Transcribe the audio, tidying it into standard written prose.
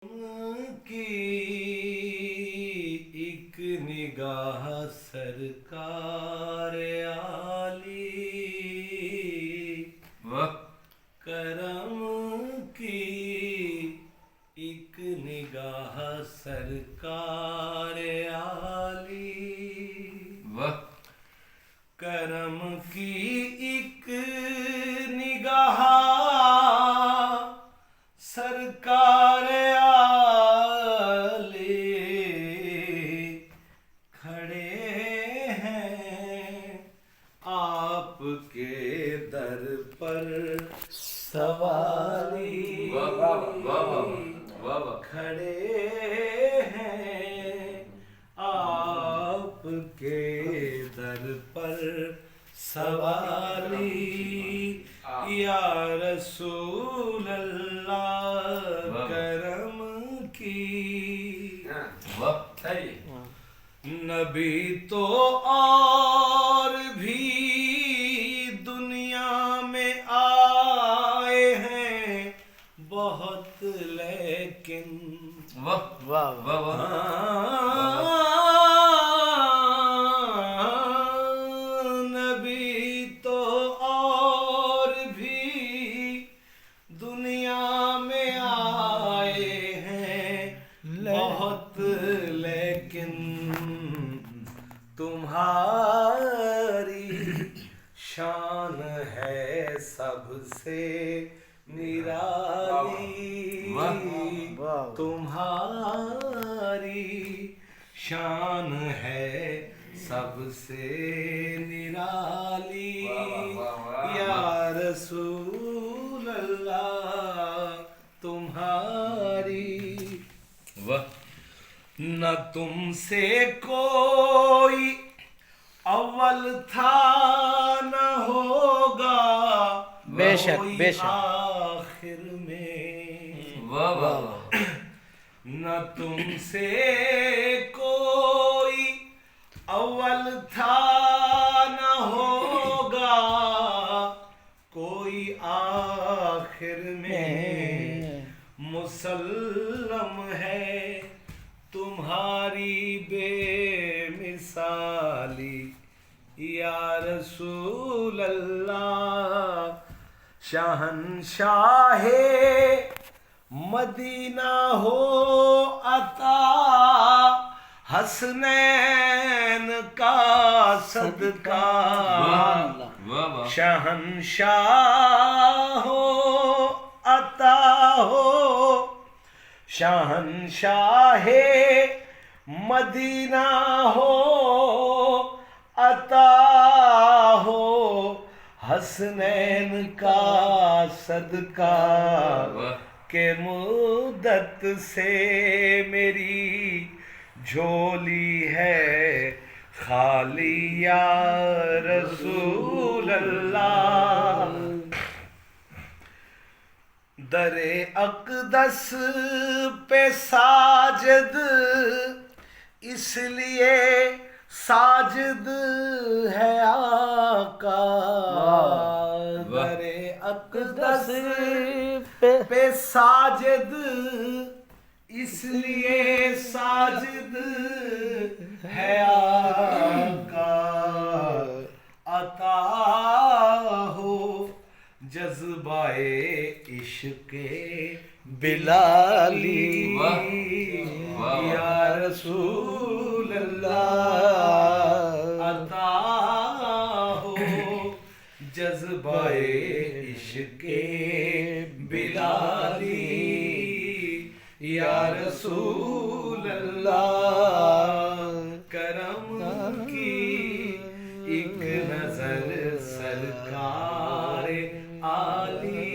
کی ایک نگاہ سرکار عالی کرم کی ایک نگاہ سرکار عالی کرم کی ایک نگاہ سرکار عالی کھڑے ہیں آپ کے در پر سوالی کھڑے ہیں آپ کے در پر سوالی یا رسول اللہ کرم کی نبی تو اور بھی دنیا میں آئے ہیں بہت لیکن نبی تو اور بھی دنیا میں آئے ہیں بہت لیکن تمہاری شان ہے سب سے نرالی تمہاری شان ہے سب سے نرالی یا رسول اللہ تمہاری نہ تم سے کوئی اول تھا نہ ہوگا بے شک بے شک آخر میں نہ تم سے کوئی اول تھا نہ ہوگا کوئی آخر میں مسلم ہے تمہاری بے مثالی یا رسول اللہ شہنشاہ مدینہ ہو عطا حسنین کا صدقہ شہنشاہ ہو عطا ہو شہنشاہ مدینہ ہو عطا ہو حسنین کا صدقہ کہ مدت سے میری جھولی ہے خالی یا رسول اللہ در اقدس پہ ساجد اس لیے ساجد ہے آقا در اقدس پہ ساجد اس لیے ساجد ہے آقا عطا ہو جذبہ عشق بلالی یا رسول اللہ عطا ہو جذبہ عشق بلالی یا رسول اللہ کرم کی ایک نظر سرکار عالی